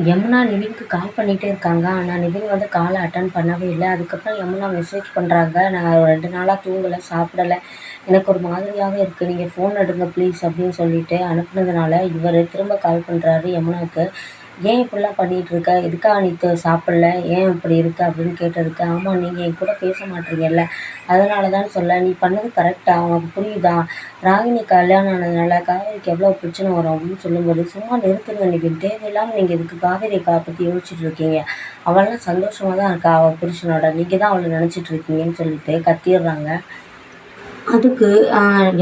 யமுனா நிவின்க்கு கால் பண்ணிகிட்டே இருக்காங்க. ஆனால் நிவின் வந்து காலை அட்டன் பண்ணவே இல்லை. அதுக்கப்புறம் யமுனா மெசேஜ் பண்ணுறாங்க, நான் 2 நாளாக தூங்கலை, சாப்பிடலை, எனக்கு ஒரு மாதிரியாகவே இருக்குது, நீங்கள் ஃபோன் எடுங்க ப்ளீஸ் அப்படின்னு சொல்லிட்டு அனுப்புனதுனால இவர் திரும்ப கால் பண்ணுறாரு யமுனாவுக்கு. ஏன் இப்படிலாம் பண்ணிகிட்டு இருக்க, எதுக்காக நீ சாப்பிடல, ஏன் இப்படி இருக்க அப்படின்னு கேட்டதுக்கு, ஆமாம் நீங்கள் என் கூட பேச மாட்டீங்கல்ல, அதனால தான் சொல்ல, நீ பண்ணது கரெக்டா, உனக்கு புரியுதா, ராகினி கல்யாணம் ஆனதுனால காவேரிக்கு எவ்வளோ பிரச்சனை வரும் அப்படின்னு சொல்லும்போது, சும்மா நிறுத்துங்க நிவின், தேவையில்லாமல் நீங்கள் இதுக்கு காவேரியை பற்றி யோசிச்சுட்டு இருக்கீங்க, அவள்லாம் சந்தோஷமாக தான் இருக்கா அவள் புருஷனோட, நீங்கள் தான் அவளை நினச்சிட்டு இருக்கீங்கன்னு சொல்லிட்டு கத்திடுறாங்க. அதுக்கு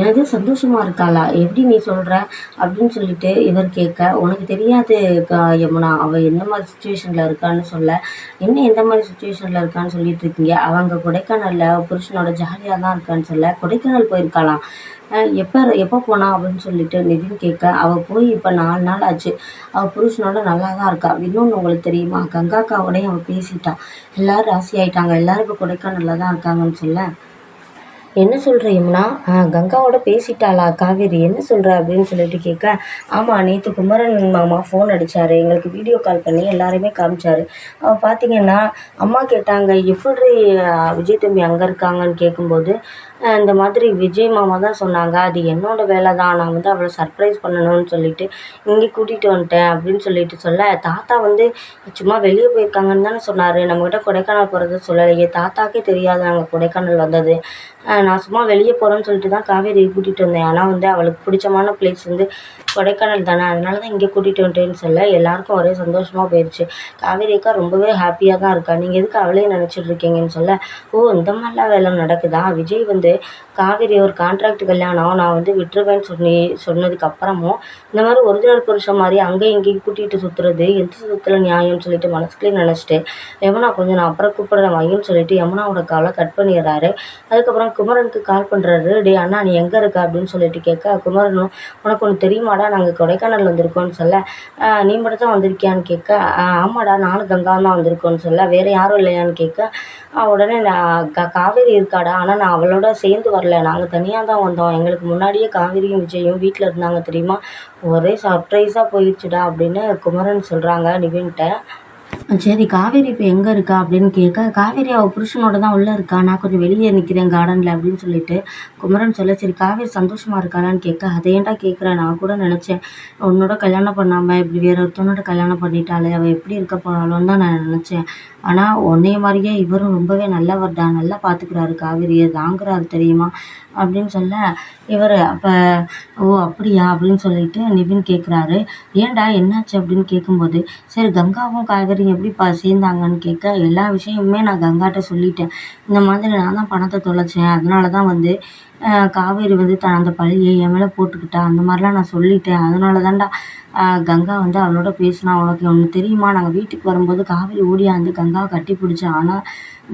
"என்னது சந்தோஷமா இருக்காளா? எப்படி நீ சொல்ற?" அப்படின்னு சொல்லிட்டு இவர் கேட்க, "உனக்கு தெரியாது யமுனா, அவ எந்த மாரி சிச்சுவேஷன்ல இருக்கான்னு சொல்ல." "என்ன எந்த மாரி சிச்சுவேஷன்ல இருக்கான்னு சொல்லிட்டு இருக்கீங்க?" "அவ அங்க கொடைக்கானல்ல புருஷனோட ஜாலியா தான் இருக்கான்னு சொல்ல." "கொடைக்கானல் போயிருக்காளாம்? எப்போ போனா?" அப்படின்னு சொல்லிட்டு நிவின் கேட்க, "அவ போய் இப்ப 4 நாள் ஆச்சு. அவ புருஷனோட நல்லா தான் இருக்கா. இன்னொன்னு உங்களுக்கு தெரியுமா? கங்கா அக்காவோடயும் அவ பேசிட்டா. எல்லாரும் ராசியாயிட்டாங்க. எல்லாரும் இப்ப கொடைக்கானல்ல தான் இருக்காங்கன்னு சொல்ல." "என்ன சொல்ற யமுனா? கங்காவோட பேசிட்டாளா காவேரி? என்ன சொல்ற?" அப்படின்னு சொல்லிட்டு கேட்க, "ஆமாம், நேற்று குமரன் மாமா ஃபோன் அடிச்சாரு. எங்களுக்கு வீடியோ கால் பண்ணி எல்லாரையுமே காமிச்சாரு. பார்த்தீங்கன்னா, அம்மா கேட்டாங்க, எப்புட்ரி விஜய் தம்பி அங்கே இருக்காங்கன்னு கேட்கும்போது, இந்த மாதிரி விஜய் மாமா தான் சொன்னாங்க. அது என்னோட வேலை தான். நான் வந்து அவளை சர்ப்ரைஸ் பண்ணணும்னு சொல்லிட்டு இங்கே கூட்டிகிட்டு வந்துட்டேன்." அப்படின்னு சொல்லிட்டு சொல்ல, "தாத்தா வந்து சும்மா வெளியே போயிருக்காங்கன்னு தானே சொன்னார். நம்மக்கிட்ட கொடைக்கானல் போகிறத சொல்லலையே. தாத்தாக்கே தெரியாது நாங்கள் கொடைக்கானல் வந்தது. நான் சும்மா வெளியே போகிறேன்னு சொல்லிட்டு தான் காவேரியை கூட்டிகிட்டு வந்தேன். ஆனால் வந்து அவளுக்கு பிடிச்சமான பிளேஸ் வந்து கொடைக்கானல் தானே, அதனால தான் இங்கே கூட்டிகிட்டு வந்துட்டேன்னு சொல்ல, எல்லாருக்கும் ஒரே சந்தோஷமாக போயிடுச்சு. காவேரி அக்கா ரொம்பவே ஹாப்பியாக தான் இருக்கா. நீங்கள் எதுக்கு அவளே நினச்சிட்டு இருக்கீங்கன்னு சொல்ல, "ஓ, இந்த மாதிரிலாம் வேலை நடக்குதா? விஜய் வந்து காவேரி ஒரு கான்ட்ராக்ட் கல்யாணம், நான் வந்து விட்டுருவேன்னு சொன்னதுக்கு அப்புறமும் இந்த மாதிரி ஒரிஜினல் புருஷன் மாதிரி அங்கேயும் இங்கேயும் கூட்டிகிட்டு சுற்றுறது எந்த விதத்தில் நியாயம்னு சொல்லிட்டு மனசுக்குள்ளே நினச்சிட்டு, யமுனா கொஞ்சம் நான் அப்புறம் கூப்பிட்றேன் வைன்னு சொல்லிட்டு யமுனாவோட காலை கட் பண்ணிடுறாரு. அதுக்கப்புறம் குமரனுக்கு கால் பண்ணுறாரு. "டேய் அண்ணா, நீ எங்கே இருக்க?" அப்படின்னு சொல்லிட்டு கேட்க, குமரனும், "உனக்கு ஒன்று தெரியுமாடா, நாங்கள் கொடைக்கானல் வந்திருக்கோம்னு சொல்ல." "நீ மட்டும் தான் வந்திருக்கியான்னு கேட்க, ஆமாடா, நானும் கங்காவும் தான் வந்திருக்கோன்னு சொல்ல." "வேறு யாரும் இல்லையான்னு கேட்க, உடனே நான் காவேரி இருக்காடா, ஆனால் நான் அவளோட சேர்ந்து வரல, நாங்கள் தனியாக தான் வந்தோம். எங்களுக்கு முன்னாடியே காவேரியும் விஜயும் வீட்டில் இருந்தாங்க தெரியுமா, ஒரே சர்ப்ரைஸாக போயிடுச்சுடா." அப்படின்னு குமரன் சொல்கிறாங்க நிவின்கிட்ட. "சரி, காவேரி இப்போ எங்கே இருக்கா?" அப்படின்னு கேட்க, "காவேரி அவள் புருஷனோட தான் உள்ளே இருக்கா, நான் கொஞ்சம் வெளியே நிற்கிறேன் கார்டனில்." அப்படின்னு சொல்லிட்டு குமரன் சொல்ல, "சரி, காவேரி சந்தோஷமாக இருக்காளான்னு?" கேட்க, "அதை ஏன்டா கேட்குறேன், நான் கூட நினச்சேன் உன்னோட கல்யாணம் பண்ணாமல் இப்படி வேற ஒருத்தவனோட கல்யாணம் பண்ணிட்டாளே, அவள் எப்படி இருக்க போகிறாளோன்னு தான் நான் நினச்சேன். ஆனால் உன்னைய மாதிரியே இவரும் ரொம்பவே நல்லவர் தான், நல்லா பார்த்துக்கிறாரு காவேரியை, தாங்குறாரு தெரியுமா." அப்படின்னு சொல்ல, இவர் அப்போ, "ஓ அப்படியா?" அப்படின்னு சொல்லிட்டு நிவின் கேட்குறாரு. "ஏன்டா என்னாச்சு?" அப்படின்னு கேட்கும்போது, சரி, கங்காவும் காவேரியும் எப்படிப்பா சேர்ந்தாங்கன்னு கேட்க, எல்லா விஷயமுமே நான் கங்காட்ட சொல்லிட்டேன். இந்த மாதிரி நான் தான் பணத்தை தொலைச்சேன், அதனால தான் வந்து காவேரி வந்து அந்த பழியை என் மேலே போட்டுக்கிட்டா, அந்த மாதிரிலாம் நான் சொல்லிட்டேன். அதனால தான்டா கங்கா வந்து அவளோட பேசினா. உனக்கு ஒன்று தெரியுமா, நாங்கள் வீட்டுக்கு வரும்போது காவேரி ஓடியாந்து கங்காவை கட்டி பிடிச்சா. ஆனால்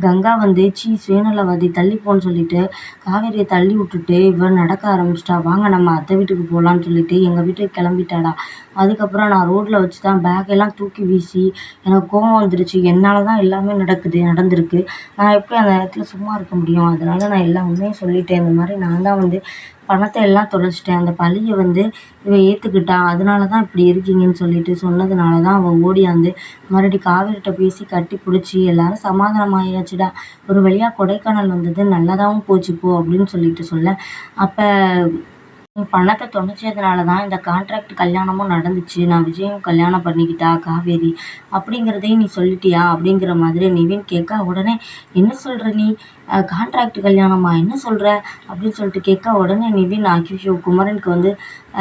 கங்கா வந்து சுயநலவாதி, தள்ளிப்போன்னு சொல்லிட்டு காவேரியை தள்ளி விட்டுட்டு இவன் நடக்க ஆரம்பிச்சிட்டா. வாங்க நம்ம அத்தை வீட்டுக்கு போகலான்னு சொல்லிட்டு எங்கள் வீட்டுக்கு கிளம்பிட்டாடா. அதுக்கப்புறம் நான் ரோட்டில் வச்சு தான் பேக்கெல்லாம் தூக்கி வீசி எனக்கு கோவம் வந்துருச்சு. என்னால் தான் எல்லாமே நடந்திருக்கு. நான் எப்படி அந்த நேரத்தில் சும்மா இருக்க முடியும்? அதனால நான் எல்லா உண்மையும் சொல்லிட்டேன். இந்த மாதிரி நான் தான் வந்து பணத்தை எல்லாம் தொலைச்சிட்டேன். அந்த பழியை வந்து இவன் ஏற்றுக்கிட்டா. அதனால தான் இப்படி இருக்கீங்கன்னு சொல்லிட்டு சொன்னதுனால தான் அவன் ஓடியாந்து மறுபடியும் காவேரிட்ட பேசி கட்டி பிடிச்சி எல்லாரும் சமாதானம் ஆயாச்சுடா. ஒரு வழியாக கொடைக்கானல் வந்தது நல்லதாகவும் போச்சு போ அப்படின்னு சொல்லிட்டு சொல்ல, அப்போ "நீ பணத்தை தொலைச்சதுனால தான் இந்த கான்ட்ராக்ட் கல்யாணமும் நடந்துச்சு. நான் விஜயும் கல்யாணம் பண்ணிக்கிட்டா காவேரி. அப்படிங்கிறதையும் நீ சொல்லிட்டியா?" அப்படிங்கிற மாதிரி நிவின் கேட்க, உடனே, "என்ன சொல்கிற நீ? கான்ட்ராக்ட் கல்யாணமா? என்ன சொல்கிற?" அப்படின்னு சொல்லிட்டு கேட்க, உடனே நிவின், அய்யய்யோ, குமரனுக்கு வந்து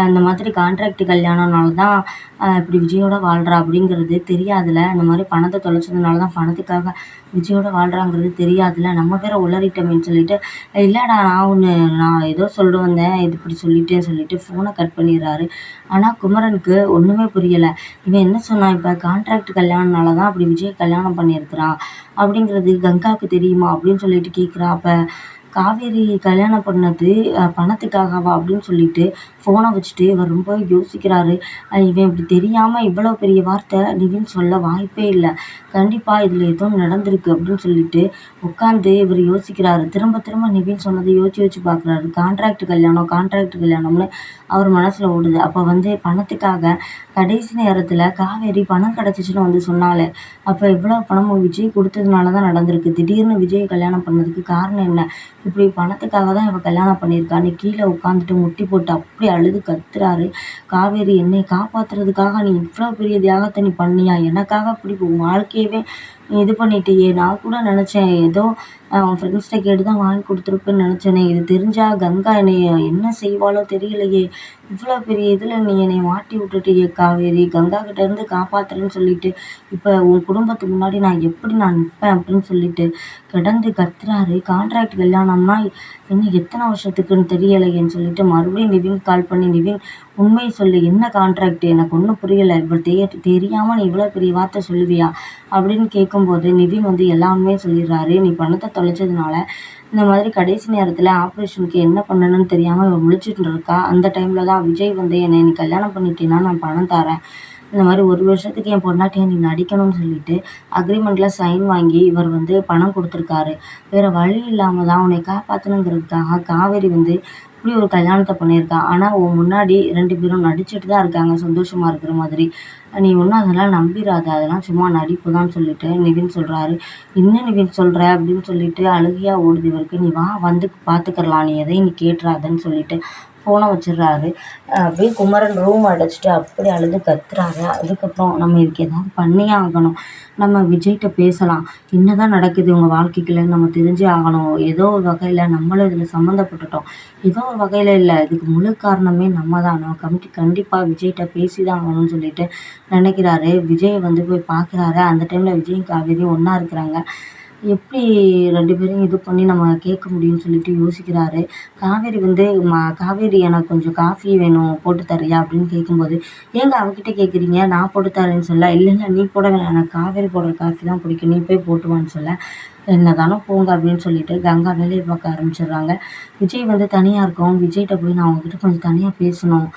இந்த மாதிரி கான்ட்ராக்ட் கல்யாணம்னால தான் இப்படி விஜயோட வாழ்றா அப்படிங்கிறது தெரியாதுல்ல. இந்த மாதிரி பணத்தை தொலைச்சதுனால தான் பணத்துக்காக விஜயோட வாழ்றாங்கிறது தெரியாதுல்ல. நம்ம வேற உளறிட்டோமேன்னு சொல்லிட்டு, "இல்லைடா, நான் ஏதோ சொல்ல வந்தேன். இது இப்படி சொல்லிட்டேன்னு" சொல்லிட்டு ஃபோனை கட் பண்ணிடுறாரு. ஆனால் குமரனுக்கு ஒன்றுமே புரியலை. இவன் என்ன சொன்னான் இப்போ, கான்ட்ராக்ட் கல்யாணம்னால தான் அப்படி விஜய் கல்யாணம் பண்ணியிருக்கிறான் அப்படிங்கிறது கங்காவுக்கு தெரியுமா அப்படின்னு சொல்லிட்டு கேட்குறா. அப்போ காவேரி கல்யாணம் பண்ணது பணத்துக்காகவா அப்படின்னு சொல்லிட்டு ஃபோனை வச்சுட்டு இவர் ரொம்ப யோசிக்கிறாரு. இவன் இப்படி தெரியாமல் இவ்வளோ பெரிய வார்த்தை நிவின் சொல்ல வாய்ப்பே இல்லை. கண்டிப்பாக இதில் ஏதோ நடந்திருக்கு அப்படின்னு சொல்லிட்டு உட்காந்து இவர் யோசிக்கிறாரு. திரும்ப திரும்ப நிவின் சொன்னதை யோசிச்சு பார்க்குறாரு. கான்ட்ராக்ட் கல்யாணம்னு அவர் மனசில் ஓடுது. அப்போ வந்து பணத்துக்காக கடைசி நேரத்தில் காவேரி பணம் கிடச்சிச்சின்னு வந்து சொன்னாலே, அப்போ இவ்வளோ பணமும் விஜய் கொடுத்ததுனால தான் நடந்திருக்கு. திடீர்னு விஜய் கல்யாணம் பண்ணதுக்கு காரணம் என்ன? இப்படி பணத்துக்காக தான் இவ கல்யாணம் பண்ணியிருக்கான்னு கீழே உட்காந்துட்டு முட்டி போட்டு அப்படி அழுது கத்துறாரு. காவேரி, என்னை காப்பாத்துறதுக்காக நீ இவ்வளோ பெரிய தியாகத்தை நீ பண்ணியா? எனக்காக இப்படி உன் வாழ்க்கையவே நீ இது பண்ணிட்டியே. நான் கூட நினச்சேன் ஏதோ அவன் ஃப்ரெண்ட்ஸ்கிட்ட கேட்டு தான் வாங்கி கொடுத்துருப்பேன்னு நினச்சேனே. இது தெரிஞ்சா கங்கா என்னை என்ன செய்வாளோ தெரியலையே. இவ்வளோ பெரிய இதில் நீ என்னை மாட்டி விட்டுட்டியே காவேரி. கங்கா கிட்டேருந்து காப்பாத்துறேன்னு சொல்லிட்டு இப்போ உன் குடும்பத்துக்கு முன்னாடி நான் நிற்பேன் அப்படின்னு சொல்லிட்டு கிடந்து கத்துறாரு. கான்ட்ராக்ட் கல்யாணம்னா இன்னும் எத்தனை வருஷத்துக்குன்னு தெரியலையேன்னு சொல்லிட்டு மறுபடியும் நிவின் கால் பண்ணி, நிவின் உண்மையை சொல்லு, என்ன கான்ட்ராக்ட்? எனக்கு ஒன்றும் புரியலை. இவ்வளோ தெரியாமல் நீ இவ்வளோ பெரிய வார்த்தை சொல்லுவியா அப்படின்னு கேட்கும்போது நிவின் வந்து எல்லாமே சொல்லிடுறாரு. நீ பணத்தை தொலைச்சதுனால இந்த மாதிரி கடைசி நேரத்தில் ஆப்ரேஷனுக்கு என்ன பண்ணணும்னு தெரியாமல் இவன் முழிச்சிட்டு இருக்கா. அந்த டைமில் தான் விஜய் வந்து என்னை நீ கல்யாணம் பண்ணிட்டீன்னா நான் பணம் தரேன், இந்த மாதிரி 1 வருஷத்துக்கு என் பொண்டாட்டியை நீ நடிக்கணும்னு சொல்லிட்டு அக்ரிமெண்ட்டில் சைன் வாங்கி இவர் வந்து பணம் கொடுத்துருக்காரு. வேறு வழி இல்லாமல் தான் உன்னை காப்பாற்றணுங்கிறதுக்காக காவேரி வந்து இப்படி ஒரு கல்யாணத்தை பண்ணியிருக்கா. ஆனால் உன் முன்னாடி 2 பேரும் நடிச்சிட்டு தான் இருக்காங்க சந்தோஷமாக இருக்கிற மாதிரி. நீ ஒன்றும் அதெல்லாம் நம்பிடாத, அதெல்லாம் சும்மா நடிப்பு தான் சொல்லிட்டு நிவின் சொல்கிறாரு. என்ன நிவின் சொல்கிற அப்படின்னு சொல்லிட்டு அழுகையாக ஓடுது இவருக்கு. நீ வா, வந்து பார்த்துக்கலாம், நீ எதையும் நீ கேட்டுறாதன்னு சொல்லிட்டு ஃபோனை வச்சிடுறாரு. அப்படியே குமரன் ரூம் அடைச்சிட்டு அப்படி அழுது கத்துறாரு. அதுக்கப்புறம் நம்ம இதுக்கு ஏதாவது பண்ணியே ஆகணும், நம்ம விஜய்கிட்ட பேசலாம், என்ன தான் நடக்குது உங்கள் வாழ்க்கைக்குள்ளேன்னு நம்ம தெரிஞ்சே ஆகணும். ஏதோ ஒரு வகையில் நம்மளும் இதில் சம்மந்தப்பட்டுட்டோம், ஏதோ ஒரு வகையில் இல்லை, இதுக்கு முழு காரணமே நம்ம தான், நம்ம கண்டிப்பாக விஜய்கிட்ட பேசி தான் ஆகணும்னு சொல்லிட்டு நினைக்கிறாரு. விஜயை வந்து போய் பார்க்குறாரு. அந்த டைமில் விஜயும் காவேரியும் ஒன்றா இருக்கிறாங்க. எப்படி 2 பேரையும் இது பண்ணி நம்ம கேட்க முடியும்னு சொல்லிட்டு யோசிக்கிறாரு. காவேரி வந்து காவேரி, எனக்கு கொஞ்சம் காஃபி வேணும், போட்டு தரியா அப்படின்னு கேட்கும்போது, ஏங்க அவகிட்ட கேட்குறீங்க, நான் போட்டு தரேன்னு சொல்ல, இல்லை நீ போட வேணாம், எனக்கு காவேரி போடுற காஃபி தான் பிடிக்கும், நீ போய் போட்டுவான்னு சொல்ல, என்ன தானே போங்க அப்படின்னு சொல்லிட்டு கங்கா வேலையை பார்க்க ஆரம்பிச்சிடுறாங்க. விஜய் வந்து தனியாக இருக்கவும் விஜய்கிட்ட போய் நான் அவங்ககிட்ட கொஞ்சம் தனியாக பேசணும்,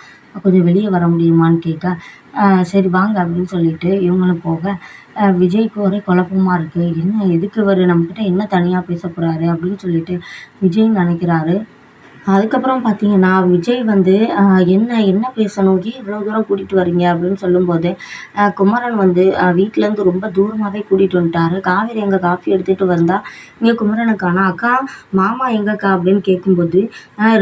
கொஞ்சம் வெளியே வர முடியுமான்னு கேட்க, சரி வாங்க அப்படின்னு சொல்லிட்டு இவங்களும் போக, விஜய்க்கு ஒரே குழப்பமா இருக்குது. என்ன எதுக்கு இவர் நம்மக்கிட்ட என்ன தனியாக பேச போகிறாரு அப்படின்னு சொல்லிட்டு விஜய் நினைக்கிறாரு. அதுக்கப்புறம் பார்த்தீங்கன்னா, விஜய் வந்து என்ன பேசணும்? ஏன் இவ்வளோ தூரம் கூட்டிட்டு வரீங்க? அப்படின்னு சொல்லும்போது, குமரன் வந்து வீட்லேருந்து ரொம்ப தூரமாகவே கூட்டிட்டு வந்துட்டாரு. காவேரி அங்கே காஃபி எடுத்துகிட்டு வந்தா, இங்கே குமரன காணோம். அக்கா, மாமா எங்கக்கா? அப்படின்னு கேட்கும்போது,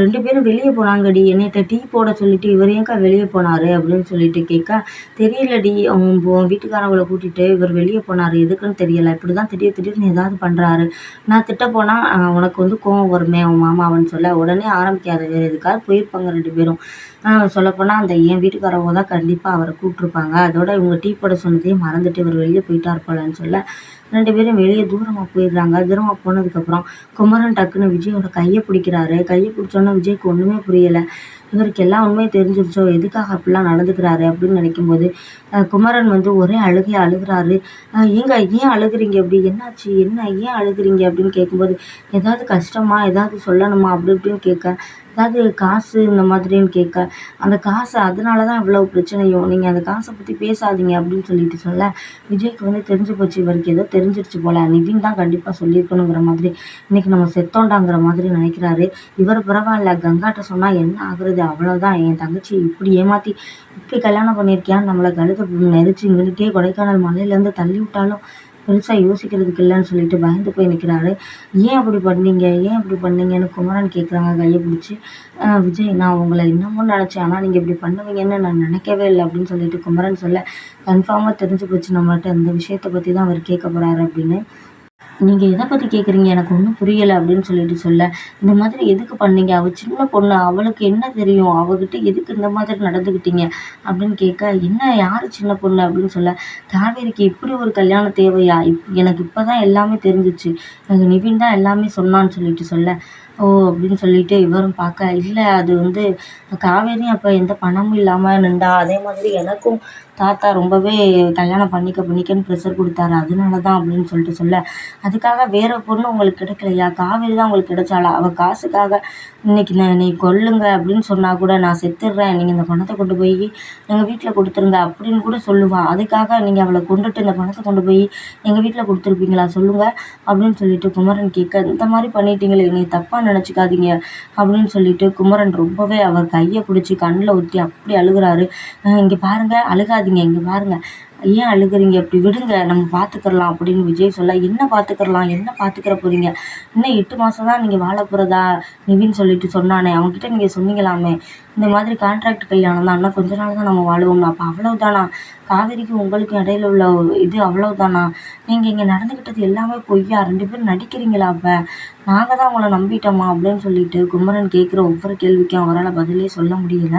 2 பேரும் வெளியே போனாங்கடி, என்னைட்ட டீ போட சொல்லிட்டு இவர் ஏன்க்கா வெளியே போனாரு? அப்படின்னு சொல்லிட்டு கேட்க, தெரியலடி, உன் வீட்டுக்காரவங்கள கூட்டிட்டு இவர் வெளியே போனாரு, எதுக்குன்னு தெரியல. இப்படி தான் திடீர்னு ஏதாவது பண்ணுறாரு. நான் திட்ட போனா உனக்கு வந்து கோவம் வருமே உன் மாமாவன்னு சொல்ல, உடனே ஆரம்பிக்காது, வேறு எதுக்காவது போயிருப்பாங்க 2 பேரும். சொல்லப்போனால் அந்த என் வீட்டுக்காரவங்க தான் கண்டிப்பாக அவரை கூப்பிட்ருப்பாங்க. அதோட இவங்க டீ போட சொன்னதையும் மறந்துட்டு இவர் வெளியே போயிட்டார் போலன்னு சொல்ல, 2 பேரும் வெளியே தூரமாக போயிடுறாங்க. தூரமாக போனதுக்கப்புறம் குமரன் டக்குன்னு விஜயோட கையை பிடிக்கிறாரு. கையை பிடிச்சோன்னே விஜய்க்கு ஒன்றுமே புரியலை. இவருக்கு எல்லா உண்மையும் தெரிஞ்சிருச்சோ, எதுக்காக அப்படிலாம் நடந்துக்கிறாரு அப்படின்னு நினைக்கும்போது, குமரன் வந்து ஒரே அழுகையாக அழுகுறாரு. ஏங்க ஏன் அழுகுறீங்க? அப்படி என்னாச்சு? என்ன ஏன் அழுகுறீங்க? அப்படின்னு கேட்கும்போது, ஏதாவது கஷ்டமா, ஏதாவது சொல்லணுமா அப்படி இப்படின்னு கேட்க, ஏதாவது காசு இந்த மாதிரின்னு கேட்க, அந்த காசு அதனால தான் இவ்வளோ பிரச்சனையும், நீங்கள் அந்த காசை பற்றி பேசாதீங்க அப்படின்னு சொல்லிட்டு சொல்ல, விஜய்க்கு வந்து தெரிஞ்சு போச்சு, இவருக்கு ஏதோ தெரிஞ்சிருச்சு போல், நிவின் தான் கண்டிப்பாக சொல்லியிருக்கணுங்கிற மாதிரி, இன்றைக்கி நம்ம செத்தோண்டாங்கிற மாதிரி நினைக்கிறாரு. இவர் பரவாயில்ல, கங்காட்ட சொன்னால் என்ன ஆகுறது, அவ்வளோதான், என் தங்கச்சி இப்படி ஏமாற்றி இப்படி கல்யாணம் பண்ணியிருக்கியான்னு நம்மளை கழுத்தை நெரிச்சு இங்கிட்டே கொடைக்கானல் மலையிலேருந்து தள்ளி விட்டாலும் பெருசாக யோசிக்கிறதுக்கு இல்லைன்னு சொல்லிட்டு பயந்து போய் நிற்கிறாரு. ஏன் அப்படி பண்ணீங்க, ஏன் அப்படி பண்ணீங்கன்னு குமரன் கேட்குறாங்க கையை பிடிச்சி. விஜய், நான் உங்களை இன்னமும் நினச்சேன், ஆனால் நீங்கள் இப்படி பண்ணுவீங்கன்னு நான் நினைக்கவே இல்லை அப்படின்னு சொல்லிட்டு குமரன் சொல்ல, கன்ஃபார்மாக தெரிஞ்சு போச்சு நம்மள்ட்ட இந்த விஷயத்தை பற்றி தான் அவர் கேட்க போகிறாரு அப்படின்னு. நீங்கள் எதை பற்றி கேட்குறீங்க, எனக்கு ஒன்றும் புரியலை அப்படின்னு சொல்லிட்டு சொல்ல, இந்த மாதிரி எதுக்கு பண்ணீங்க, அவள் சின்ன பொண்ணு, அவளுக்கு என்ன தெரியும், அவகிட்ட எதுக்கு இந்த மாதிரி நடந்துக்கிட்டீங்க அப்படின்னு கேட்க, என்ன யார் சின்ன பொண்ணு அப்படின்னு சொல்ல, காவேரிக்கு இப்படி ஒரு கல்யாணம் தேவையா, எனக்கு இப்போ தான் எல்லாமே தெரிஞ்சிச்சு, எனக்கு நிவின் தான் எல்லாமே சொன்னான்னு சொல்லிட்டு சொல்ல, ஓ அப்படின்னு சொல்லிட்டு இவரும் பார்க்க, இல்லை அது வந்து காவேரியும் அப்போ எந்த பணமும் இல்லாமல் நின்றா, அதே மாதிரி எனக்கும் தாத்தா ரொம்பவே கல்யாணம் பண்ணிக்கன்னு ப்ரெஷர் கொடுத்தாரு, அதனால தான் அப்படின்னு சொல்லிட்டு சொல்ல, அதுக்காக வேறு பொண்ணு உங்களுக்கு கிடைக்கலையா, காவேரி தான் உங்களுக்கு கிடைச்சாளா, அவள் காசுக்காக இன்னைக்கு நீ கொல்லுங்க அப்படின்னு சொன்னால் கூட நான் செத்துடுறேன், நீங்கள் இந்த பணத்தை கொண்டு போய் எங்கள் வீட்டில் கொடுத்துருங்க அப்படின்னு கூட சொல்லுவாள், அதுக்காக நீங்கள் அவளை கொண்டுட்டு இந்த பணத்தை கொண்டு போய் எங்கள் வீட்டில் கொடுத்துருப்பீங்களா சொல்லுங்கள் அப்படின்னு சொல்லிட்டு குமரன் கேட்க, இந்த மாதிரி பண்ணிட்டீங்களே, நீ தப்பாக தப்பாக நினச்சிக்காதீங்க அப்படின்னு சொல்லிட்டு குமரன் ரொம்பவே அவர் கையை பிடிச்சி கண்ணில் ஊற்றி அப்படி அழுகுறாரு. இங்கே பாருங்க, அழுகாதீங்க, இங்கே பாருங்க, ஏன் அழுகுறீங்க, இப்படி விடுங்க, நம்ம பார்த்துக்கிறலாம் அப்படின்னு விஜய் சொல்ல, என்ன பார்த்துக்கிறலாம், என்ன பார்த்துக்கிற போறீங்க, இன்னும் 8 மாதம் தான் நீங்கள் வாழ போகிறதா நிவின் சொல்லிட்டு சொன்னானே, அவங்ககிட்ட நீங்கள் சொன்னீங்களாமே இந்த மாதிரி கான்ட்ராக்ட் கல்யாணம் தான், இன்னும் கொஞ்ச நாள் தான் நம்ம வாழுவோம்னா, அப்போ அவ்வளவுதானா, காவேரிக்கும் உங்களுக்கும் இடையில உள்ள இது அவ்வளவுதானா, நீங்கள் இங்கே நடந்துக்கிட்டது எல்லாமே பொய்யா, 2 பேரும் நடிக்கிறீங்களா, அப்போ நாங்கள் தான் உங்களை நம்பிட்டோமா அப்படின்னு சொல்லிட்டு குமரன் கேட்குற ஒவ்வொரு கேள்விக்கும் அவரால் பதிலே சொல்ல முடியல.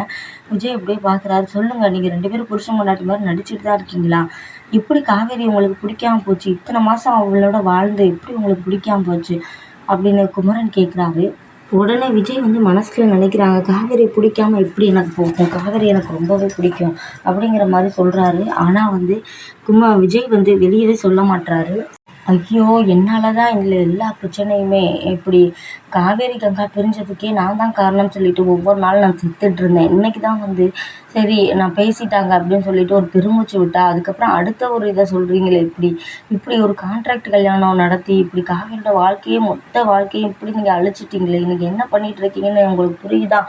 விஜய் அப்படியே பார்க்குறாரு. சொல்லுங்கள், நீங்கள் 2 பேரும் புருஷன் பொண்டாட்டி மாதிரி நடிச்சுட்டு தான் இருக்கீங்களா, எப்படி காவேரி உங்களுக்கு பிடிக்காம போச்சு, இத்தனை மாதம் அவங்களோட வாழ்ந்து எப்படி உங்களுக்கு பிடிக்காம போச்சு அப்படின்னு குமரன் கேட்குறாரு. உடனே விஜய் மனசுல நினைக்கிறாங்க, காவேரி பிடிக்காம எப்படி எனக்கு போகும், காவேரி எனக்கு ரொம்பவே பிடிக்கும் அப்படிங்கிற மாதிரி சொல்கிறாரு. ஆனால் விஜய் வெளியவே சொல்ல மாட்றாரு. ஐயோ! என்னால தான் இதில் எல்லா பிரச்சனையுமே, இப்படி காவேரி கங்கா பிரிஞ்சதுக்கே நான் தான் காரணம்னு சொல்லிட்டு ஒவ்வொரு நாளும் நான் செத்துட்ருந்தேன். இன்னைக்கு தான் சரி நான் பேசிட்டாங்க அப்படின்னு சொல்லிட்டு ஒரு பெருமூச்சு விட்டா, அதுக்கப்புறம் அடுத்த ஒரு இதை சொல்கிறீங்களே இப்படி, இப்படி ஒரு கான்ட்ராக்ட் கல்யாணம் நடத்தி இப்படி காவேரியோட வாழ்க்கையே மொத்த வாழ்க்கையும் இப்படி நீங்கள் அழிச்சிட்டிங்களே, இன்னைக்கு என்ன பண்ணிட்டு இருக்கீங்கன்னு உங்களுக்கு புரியுதா,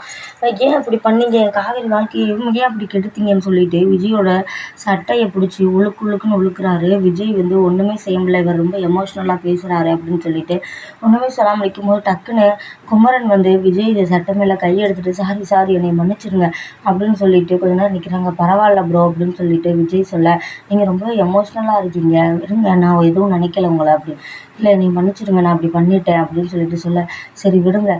ஏன் இப்படி பண்ணீங்க, காவேரி வாழ்க்கையை ஏன் அப்படி கெடுத்தீங்கன்னு சொல்லிட்டு விஜயோட சட்டையை பிடிச்சி உழுக்குன்னு உழுக்குறாரு. விஜய் ஒன்றுமே செய்ய முடியல, இவர் ரொம்ப எமோஷ்னலாக பேசுகிறாரு அப்படின்னு சொல்லிட்டு ஒன்றுமே சொல்லாமல் நிற்கும்போது டக்குன்னு குமரன் விஜய் சட்டை மேலே கையை எடுத்துகிட்டு சாரி என்னை மன்னிச்சிடுங்க அப்படின்னு சொல்லிட்டு கொஞ்ச நேரம் நிற்கிறாங்க. பரவாயில்ல ப்ரோ அப்படின்னு சொல்லிட்டு விஜய் சொல்ல, நீங்கள் ரொம்ப எமோஷ்னலாக இருக்கீங்க, இருங்க நான் எதுவும் நினைக்கல உங்களை அப்படி, இல்லை நீ மன்னிச்சிடுங்க நான் அப்படி பண்ணிட்டேன் அப்படின்னு சொல்லிட்டு சொல்ல, சரி விடுங்க,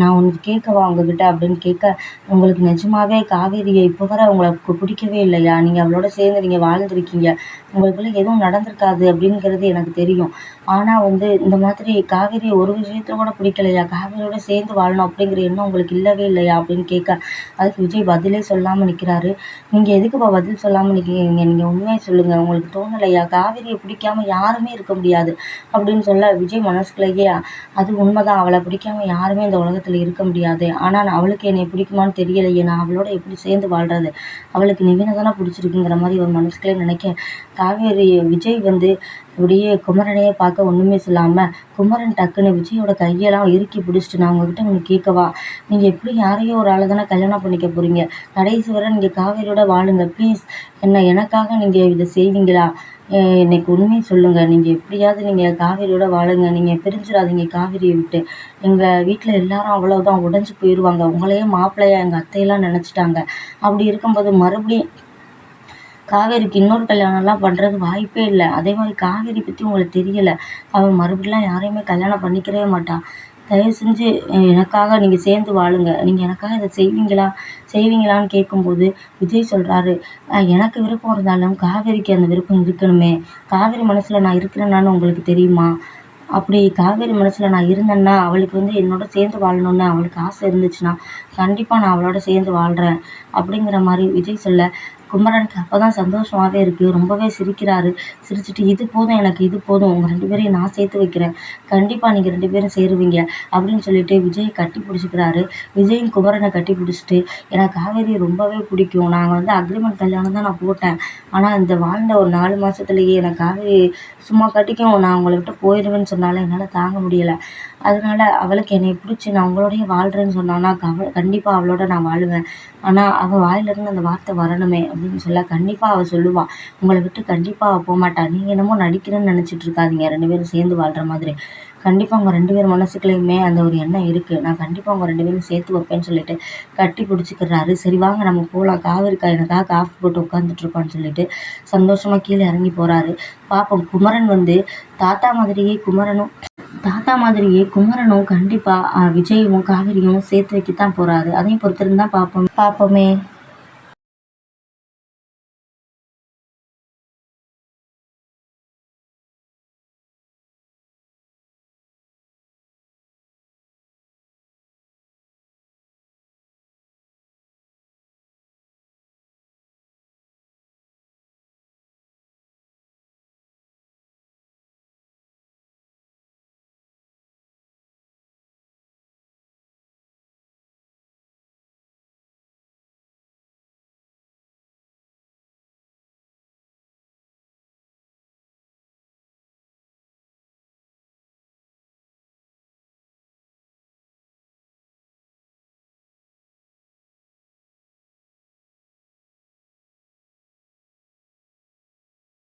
நான் உனக்கு கேட்கவா உங்ககிட்ட அப்படின்னு கேட்க, உங்களுக்கு நிஜமாவே காவேரியை இப்போ வர உங்களுக்கு பிடிக்கவே இல்லையா, நீங்கள் அவளோட சேர்ந்து நீங்கள் வாழ்ந்துருக்கீங்க, உங்களுக்குள்ள எதுவும் நடந்திருக்காது அப்படிங்கிறது எனக்கு தெரியும், ஆனால் இந்த மாதிரி காவேரியை ஒரு விஷயத்துல கூட பிடிக்கலையா, காவேரியோட சேர்ந்து வாழணும் அப்படிங்கிற எண்ணம் உங்களுக்கு இல்லவே இல்லையா அப்படின்னு கேட்க, அதுக்கு விஜய் பதிலே சொல்லாமல் நிற்கிறாரு. நீங்கள் எதுக்குப்பா பதில் சொல்லாமல் நிற்கிறீங்க, நீங்கள் உண்மையை சொல்லுங்கள், உங்களுக்கு தோணலையா, காவேரியை பிடிக்காம யாருமே இருக்க முடியாது அப்படின்னு சொல்ல, விஜய் மனசுக்குள்ளேயே அது உண்மைதான், அவளை பிடிக்காம யாருமே இந்த உலகத்தில் இருக்க முடியாது, ஆனால் அவளுக்கு என்னை பிடிக்குமான்னு தெரியலையே, நான் அவளோட எப்படி சேர்ந்து வாழ்றது, அவளுக்கு நிவினை தானே பிடிச்சிருக்குங்கிற மாதிரி ஒரு மனசுக்குள்ளே நினைக்க, காவேரி விஜய் இப்படியே குமரனையே பார்க்க ஒன்றுமே சொல்லாமல், குமரன் டக்குன்னு விஜயோட கையெல்லாம் இறுக்கி பிடிச்சிட்டு, நான் உங்ககிட்ட ஒன்று கேட்கவா, நீங்கள் எப்படி யாரையோ ஒரு ஆளை தானே கல்யாணம் பண்ணிக்க போகிறீங்க, கடைசி வரை நீங்கள் காவேரியோட வாழுங்க ப்ளீஸ், எனக்காக நீங்கள் இதை செய்வீங்களா, இன்னைக்கு உண்மையை சொல்லுங்கள், நீங்கள் எப்படியாவது நீங்கள் காவேரியோட வாழுங்க, நீங்கள் பிரிஞ்சிடாதீங்க காவேரியை விட்டு, எங்கள் வீட்டில் எல்லாரும் அவ்வளோதான் உடஞ்சி போயிடுவாங்க, உங்களையே மாப்பிள்ளையா எங்கள் அத்தையெல்லாம் நினச்சிட்டாங்க, அப்படி இருக்கும்போது மறுபடியும் காவேரிக்கு இன்னொரு கல்யாணம்லாம் பண்ணுறது வாய்ப்பே இல்லை, அதே மாதிரி காவேரி பற்றி உங்களுக்கு தெரியலை, அவள் மறுபடியும் யாரையுமே கல்யாணம் பண்ணிக்கவே மாட்டாள், தயவு செஞ்சு எனக்காக நீங்கள் சேர்ந்து வாழுங்க, நீங்கள் எனக்காக இதை செய்வீங்களான்னு கேட்கும்போது விஜய் சொல்கிறாரு, எனக்கு விருப்பம் இருந்தாலும் காவேரிக்கு அந்த விருப்பம் இருக்கணுமே, காவேரி மனசில் நான் இருக்கிறேன்னான்னு உங்களுக்கு தெரியுமா, அப்படி காவேரி மனசில் நான் இருந்தேன்னா அவளுக்கு என்னோட சேர்ந்து வாழணும்னு அவளுக்கு ஆசை இருந்துச்சுன்னா கண்டிப்பாக நான் அவளோட சேர்ந்து வாழ்கிறேன் அப்படிங்கிற மாதிரி விஜய் சொல்ல, குமரனுக்கு அப்போ தான் சந்தோஷமாகவே இருக்குது, ரொம்பவே சிரிக்கிறாரு. சிரிச்சுட்டு, இது போதும் எனக்கு, இது போதும், உங்கள் 2 பேரையும் நான் சேர்த்து வைக்கிறேன், கண்டிப்பாக நீங்கள் 2 பேரும் சேருவீங்க அப்படின்னு சொல்லிட்டு விஜயை கட்டி பிடிச்சிக்கிறாரு. விஜயும் குமரனை கட்டி பிடிச்சிட்டு, எனக்கு காவேரி ரொம்பவே பிடிக்கும், நாங்கள் அக்ரிமெண்ட் கல்யாணம் தான் நான் போட்டேன், ஆனால் இந்த வாழ்ந்த ஒரு 4 மாதத்துலேயே எனக்கு காவேரி சும்மா கட்டிக்கும், நான் உங்களை விட்டு போயிடுவேன்னு சொன்னாலும் என்னால் தாங்க முடியலை, அதனால அவளுக்கு என்னை பிடிச்சி நான் உங்களோடய வாழ்கிறேன்னு சொன்னான்னா கண்டிப்பாக அவளோட நான் வாழுவேன், ஆனால் அவள் வாயிலிருந்து அந்த வார்த்தை வரணுமே அப்படின்னு சொல்ல, கண்டிப்பாக அவள் சொல்லுவாள், உங்களை விட்டு கண்டிப்பாக அவள் போகமாட்டா, நீங்கள் என்னமோ நடிக்கிறேன்னு நினச்சிட்டு இருக்காதீங்க, 2 பேரும் சேர்ந்து வாழ்கிற மாதிரி, கண்டிப்பாக உங்கள் 2 பேர் மனசுக்குள்ளேயுமே அந்த ஒரு எண்ணம் இருக்குது, நான் கண்டிப்பாக உங்கள் 2 பேரும் சேர்த்து வைப்பேன்னு சொல்லிட்டு கட்டி பிடிச்சிக்கிறாரு. சரி வாங்க நம்ம போகலாம், காவேரிக்கா எனக்காக காஃபி போட்டு உட்காந்துட்ருக்கோன்னு சொல்லிட்டு சந்தோஷமாக கீழே இறங்கி போகிறாரு. பார்ப்போம், குமரன் தாத்தா மாதிரியே குமரனும் கண்டிப்பாக விஜயும் காவேரியும் சேர்த்து வைக்கத்தான் போகிறாரு, அதையும் பொறுத்திருந்து தான் பார்ப்போமே.